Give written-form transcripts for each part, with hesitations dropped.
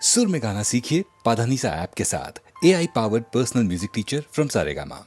सुर में गाना सीखिए पाधानीसा ऐप के साथ। AI powered personal music teacher from Saregama.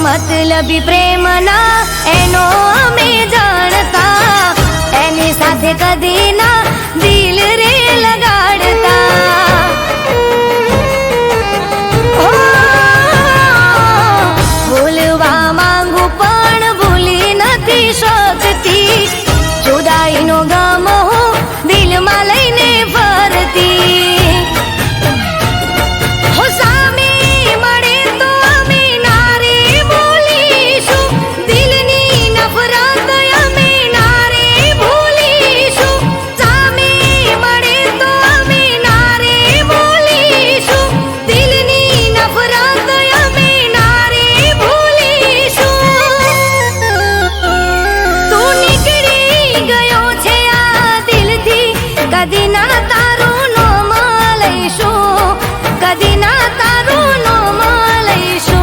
मतलबी प्रेम ना एनो अमे जाणता एनी साथे कदी ना दिल रे लगाड़ता भूलवा मांगू पण भूली नथी शकती जुदाई नो गम हूँ दिल में लईने फरती कदी ना तारू नो मलैशो कदी ना तारू नो मलैशो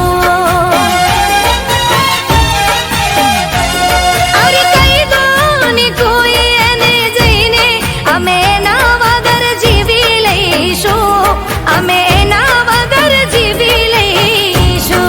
अरे कई दोनी कोई एने जईने अमे ना वगर जीवी लईशो अमे ना वगर जीवी लईशो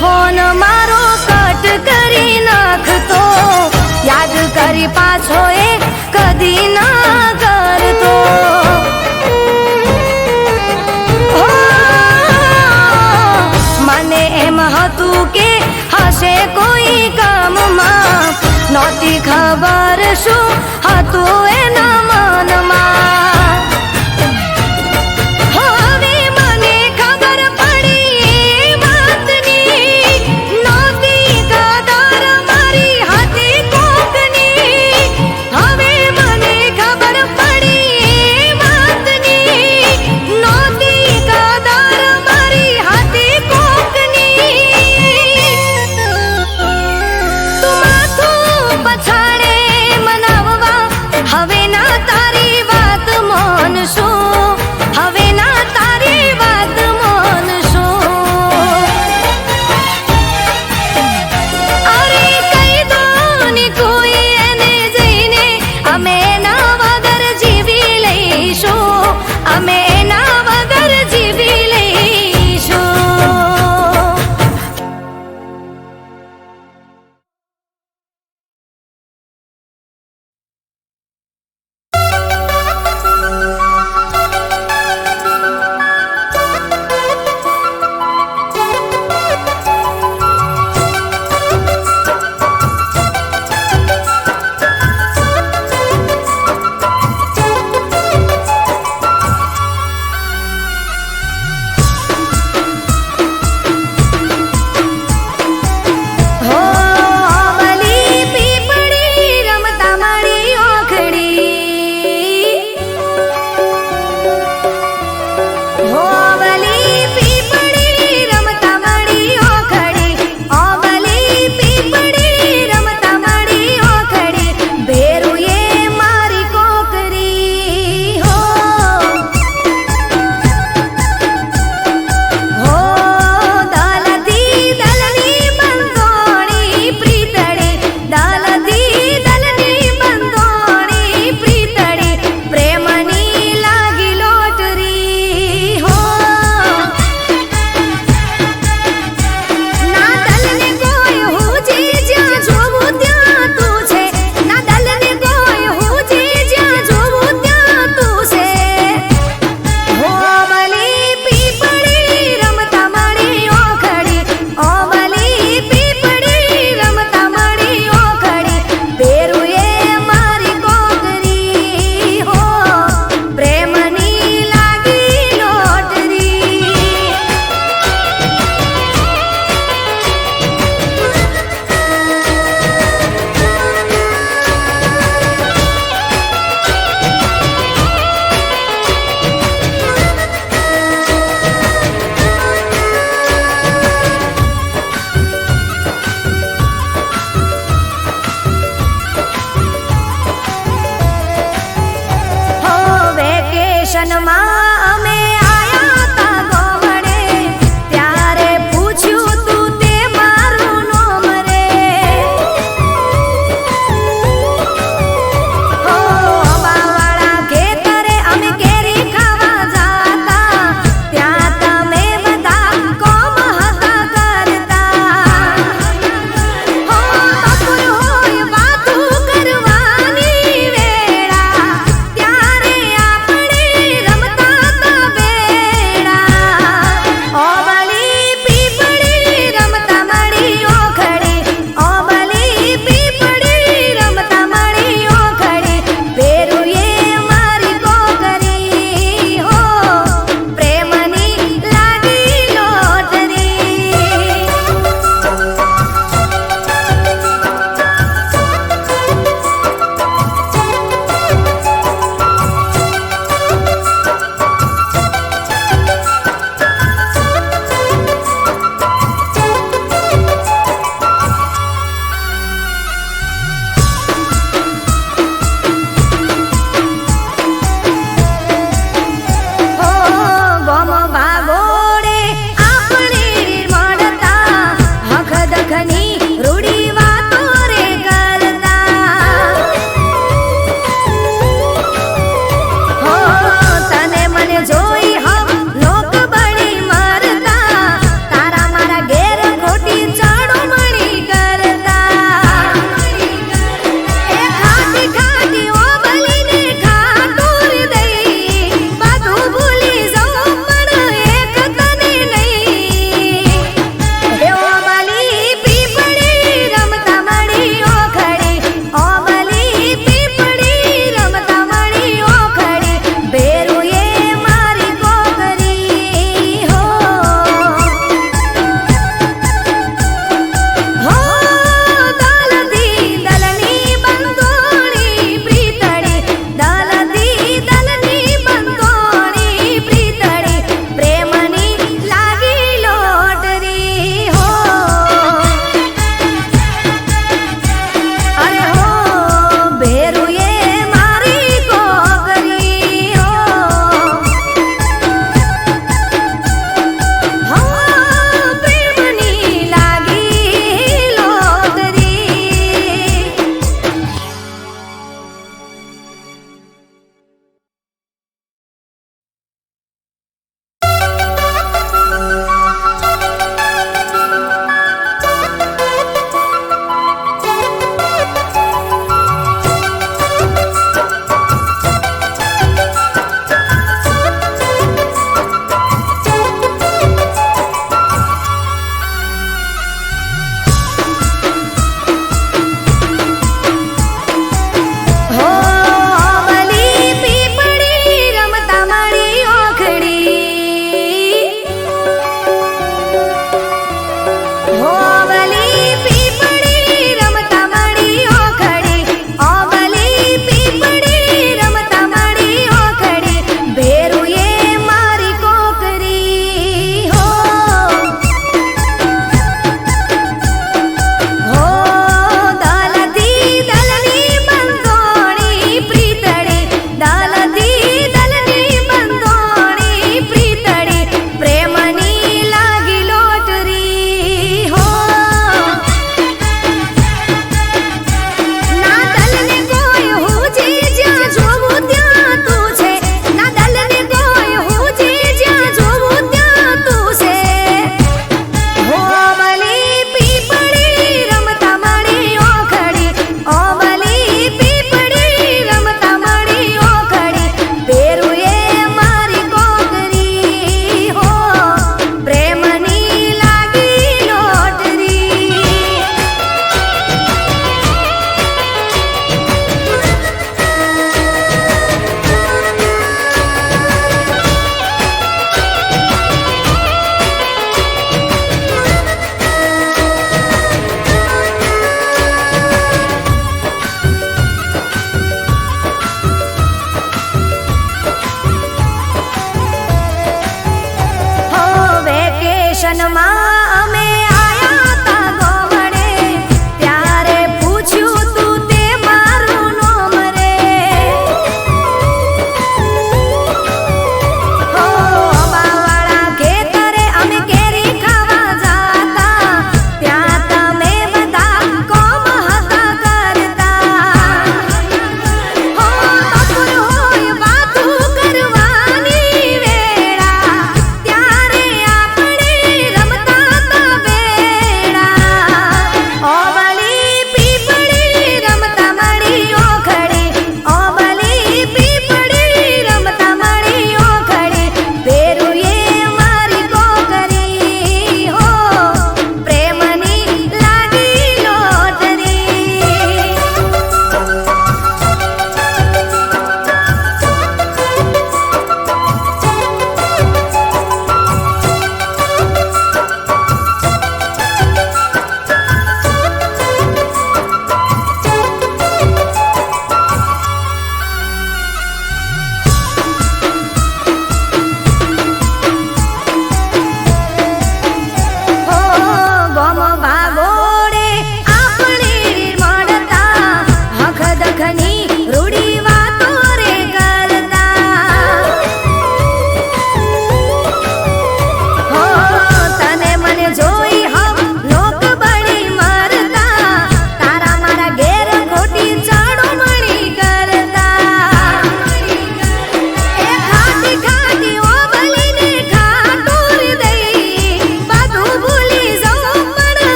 फोन मारो कट करी नाखतो याद करी पाछो ए कदी ना करतो मने एम हतु के हसे कोई काम मा नोती खबर शू हतु एना मन मा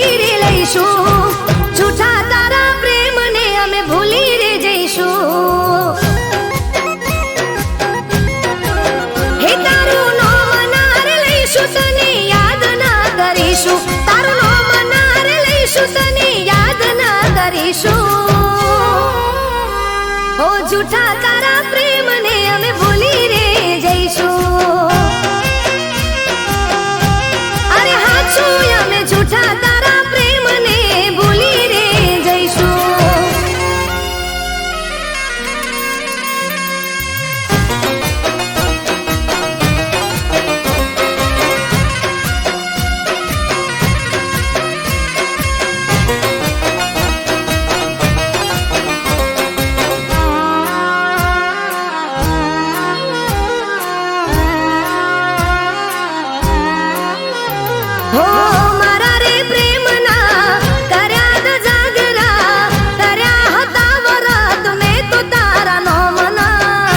શીખી રે લઈશું, જૂઠા તારા પ્રેમને અમે ભૂલી રે જઈશું. હે તારું નામ ના રે લઈશું, તને યાદ ના કરીશું, તારું નામ ના રે લઈશું, તને યાદ ના કરીશું. ઓ જૂઠા તારા પ્રેમને અમે ભૂલી રે જઈશું. અરે હાચું અમે જૂઠા તારા પ્રેમને ભૂલી રે જઈશું. હો મારા રે પ્રેમના કર્યા દ જાગરા, કર્યા હતા વરત મેં તો તારા નોમના.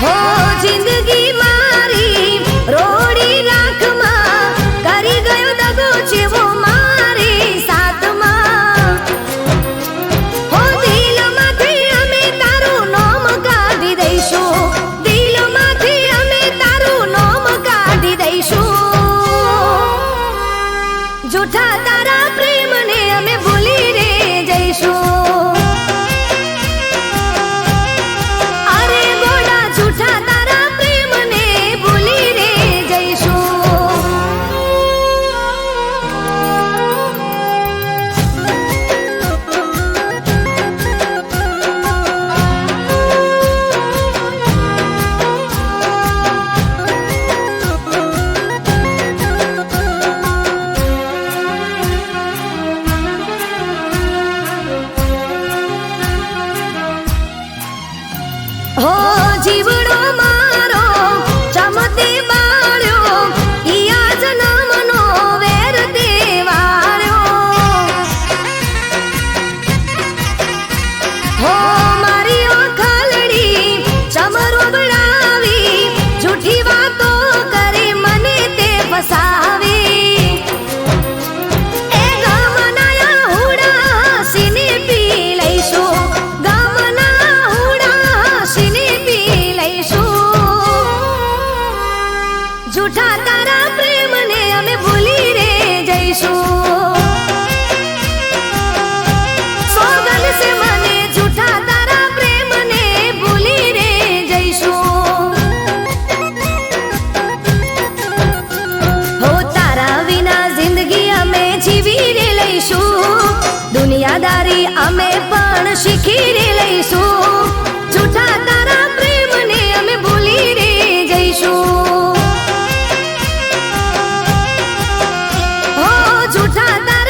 હો જિંદગી મારી રોડી રાખમાં કરી ગયો દગો જેવો મારી સાથમાં. હો દિલમાંથી અમે તારું નામ કાઢી દઈશું, દિલમાંથી અમે તારું નામ કાઢી દઈશું. જૂઠા તારા પ્રેમને અમે ભૂલી રે જઈશું. અરે ગોડા જૂઠા તારા પ્રેમને ભૂલી રે જઈશું. હો જીવડો મારો ચમતે બાળ્યો, ઈ આ જન્મનો વેર દેવાળ્યો. હો મારી ઓખલડી ચમરો બળાવી, જૂઠી વાતો કરી મને તે ફસાવી. એ ગામના હુડા સીને પી લઈશું, ગામના હુડા સીને પી લઈશું. જૂઠા તારા પ્રેમને અમે ભૂલી રે જઈશું. સોગન સે મને જૂઠા તારા પ્રેમને ભૂલી રે જઈશું. હો તારા વિના જિંદગી અમે જીવી રે લઈશું, દુનિયાદારી અમે પણ શીખી રે લઈશું. જૂઠા તારા પ્રેમને અમે ભૂલી રે જઈશું. હો જૂઠા તારા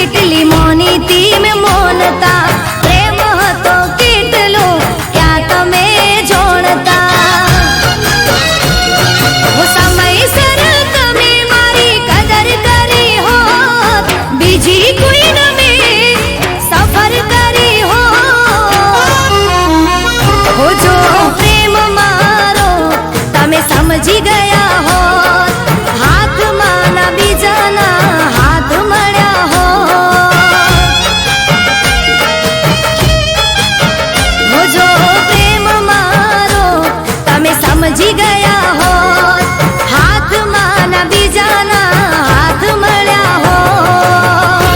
કેટલી મોનીતી મેં મોનતા પ્રેમ હતો કેટલો ક્યાં તમે જોણતા સમયસર તમે મારી કદર કરી હોત બીજી કોઈ ન મેં સફર કરી હોત જો પ્રેમ મારો તમે સમજી ગયા હોત હાથમાં ના બીજાના હાથ મળ્યા હોત જો પ્રેમ મારો તમે સમજી ગયા હોત હાથમાં ના બીજાના હાથ મળ્યા હોત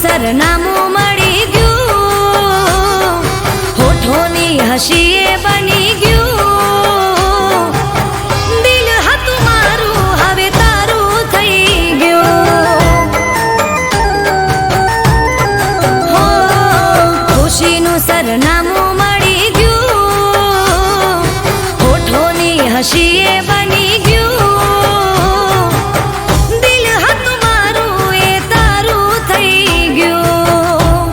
સરનામું મળી ગયું, હોઠોની હસીએ બની ગયું, દિલ હતું મારું હવે તારું થઈ ગયું. હો ખુશીનું સરનામું મળી ગયું, હોઠોની હસીએ બની ગયું, દિલ હતું મારું એ તારું થઈ ગયું.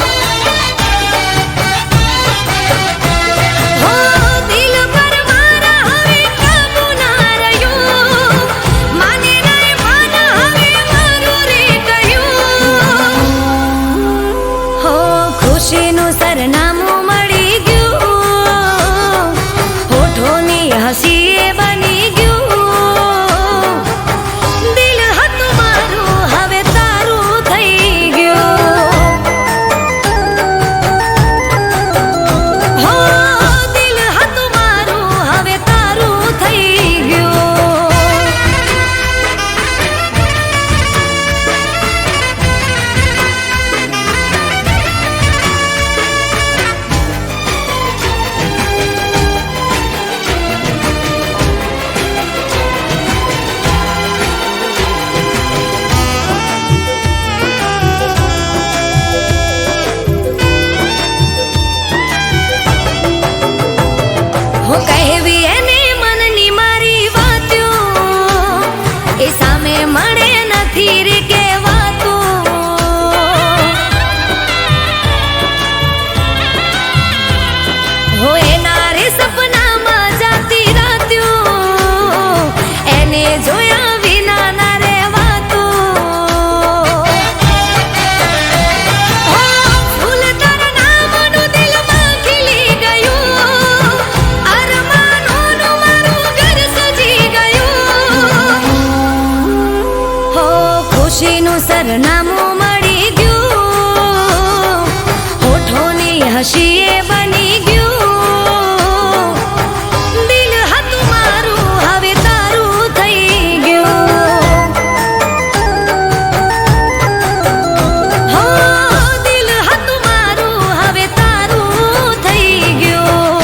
હો દિલ પર મારા હવે કાબુ ના રહ્યું, માને નહીં માન હવે મારું રે કહ્યું. હો ખુશીનું સરનામું મળી ગયું, હોઠોની હસીએ બની ગયું, દિલ હતું મારું હવે તારું થઈ ગયું. હો દિલ હતું મારું હવે તારું થઈ ગયું. હું કહેવી એને મનની મારી વાતો, એ સામે મળે નથી રે કહેવાતું. હો એના રે સપનામાં જાતી રાત્યું, એને જોયા વિના ના રહેવાતું. હો ફૂલ તારા નામનું દિલમાં ખીલી ગયું, અરમાનોનું મારું ઘર સજી ગયું. હો ખુશીનું સરનામું મળી ગયું, હોઠોની હસીએ બની ગયું, દિલ હતું મારું હવે તારું થઈ ગયું. હો દિલ હતું મારું હવે તારું થઈ ગયું.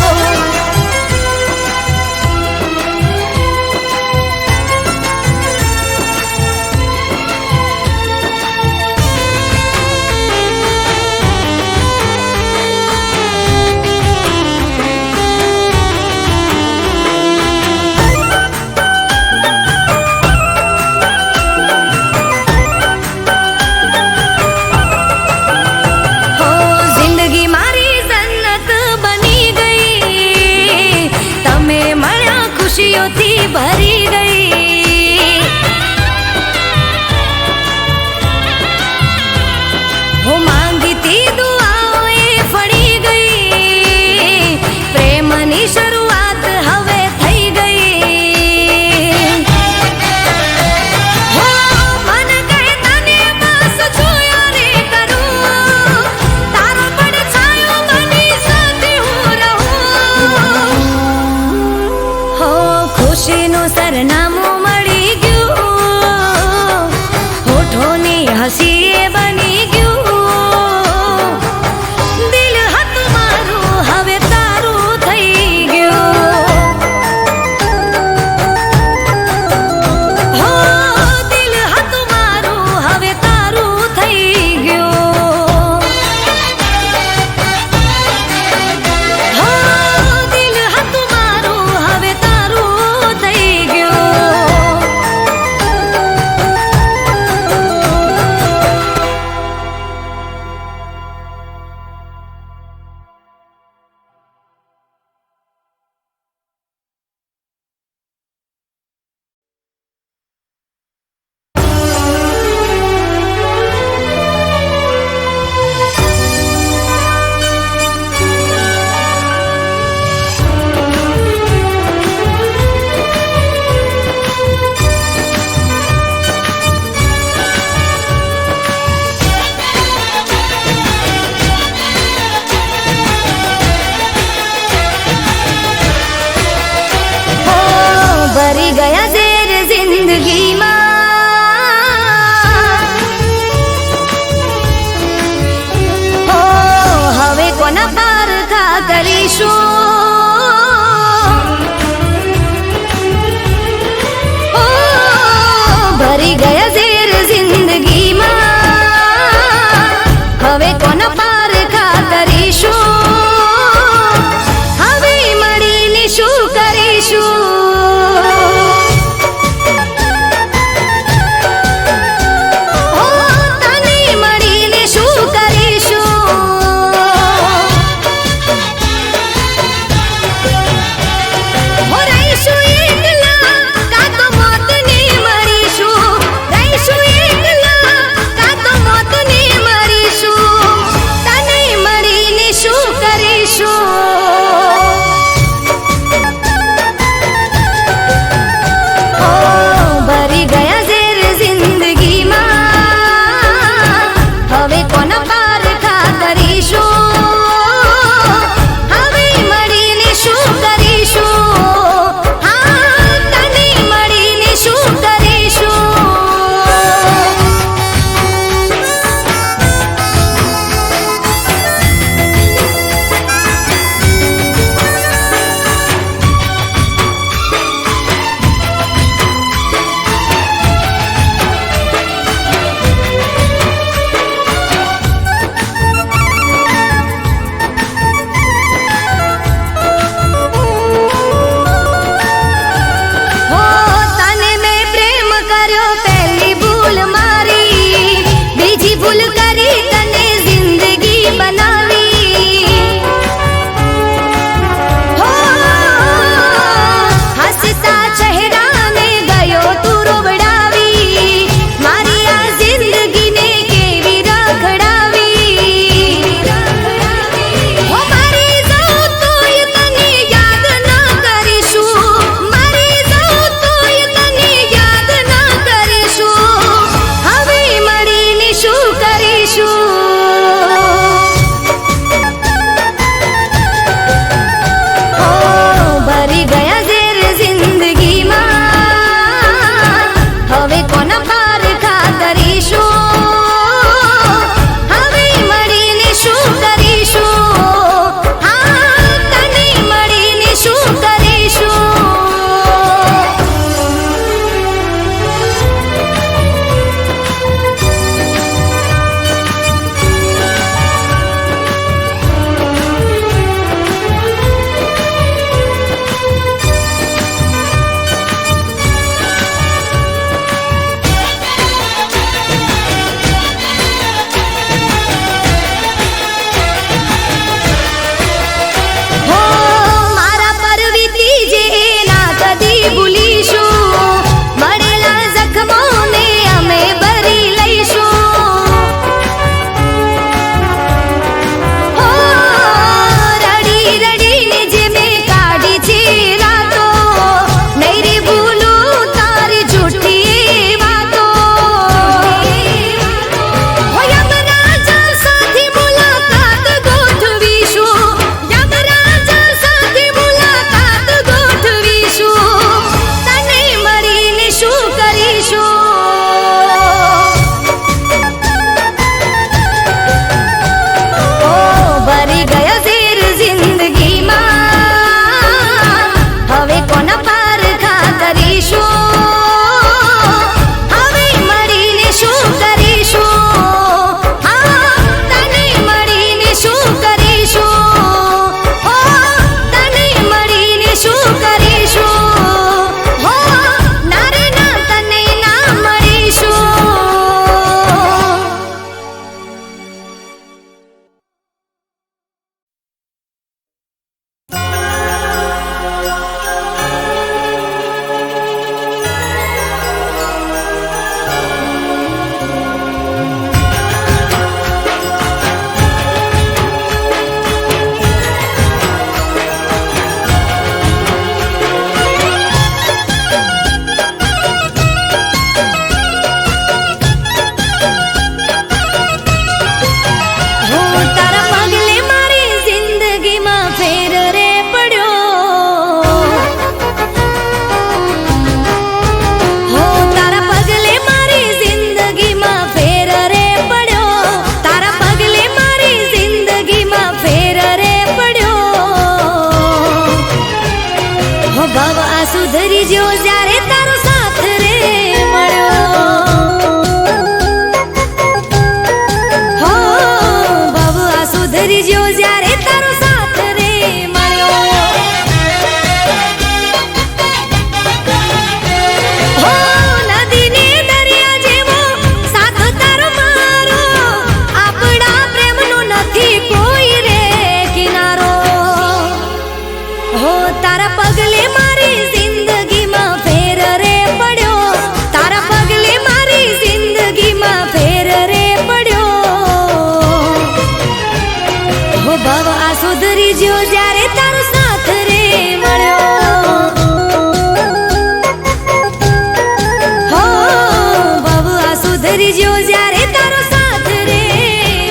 સુધરી જ્યો જ્યારે તારો સાથ રે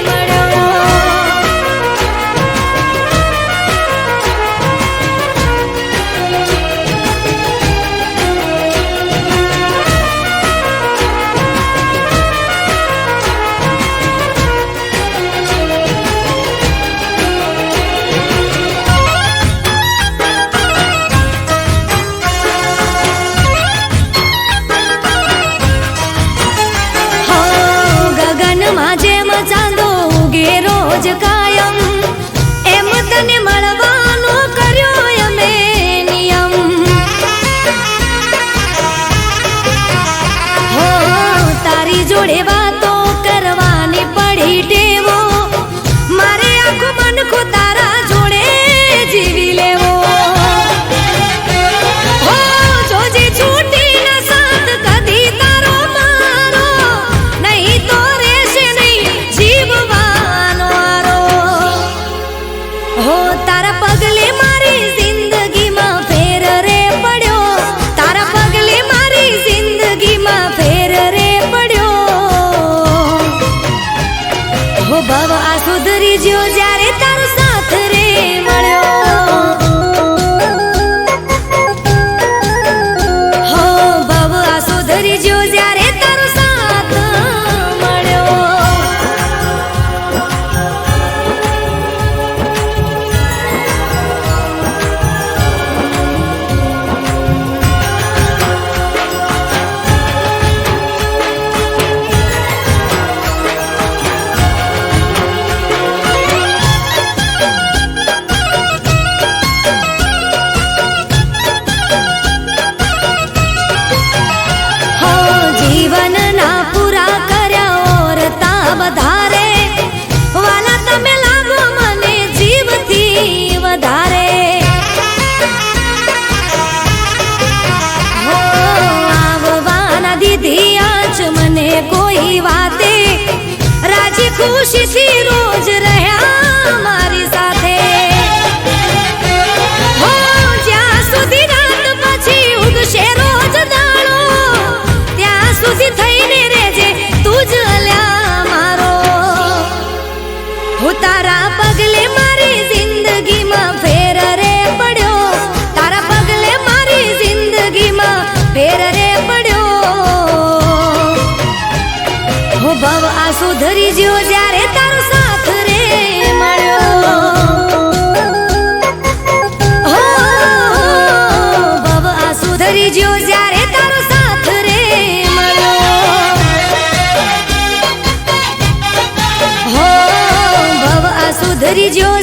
મળ્યો. જેમ ચાંદો ઉગે રોજ કાયમ એમ તને મળવાનો કર્યો અમે નિયમ. હો તારી જોડે વાતો કરવાની પડી ટેવો મારે આખું મનખો તારા જોડે જીવી લેવો. હો જોજે છૂટી ન સાથ કદી તારો મારો નહીં તો હો તારા પગલે મારી જિંદગીમાં ફેર રે પડ્યો. તારા પગલે મારી જિંદગીમાં ફેર રે પડ્યો. હો ભવ આ સુધરી જ્યો જ્યારે તારો સાથ રે મળ્યો. હો ભવ આ સુધરી જ્યો જ્યારે તારો સાથ મળ્યો. જીવનના પૂરા કર્યા ઓરતા વધારે વાલા તમે લાગો મને જીવથી વધારે. હો આવવાના દીધી આજ મને કોઈ વાતે રાજી ખુશીથી રોજ રહ્યા મારી સાથે. હો જ્યાં સુધી રાત પછી ઉગશે રોજ દાડો ત્યાં સુધી થઈને રેજે તું જ અલ્યા મારો. હું તારા પગલે મારી જિંદગીમાં ફેર રે પડ્યો. તારા પગલે મારી જિંદગીમાં ફેર રે પડ્યો. હો ભવ આ સુધરી જ્યો જ્યારે તારો સાથ રે મળ્યો. હો ભવ આ સુધરી જ્યો જ્યારે તારો સાથ રે મળ્યો. હો ભવ આ સુધરી જ્યો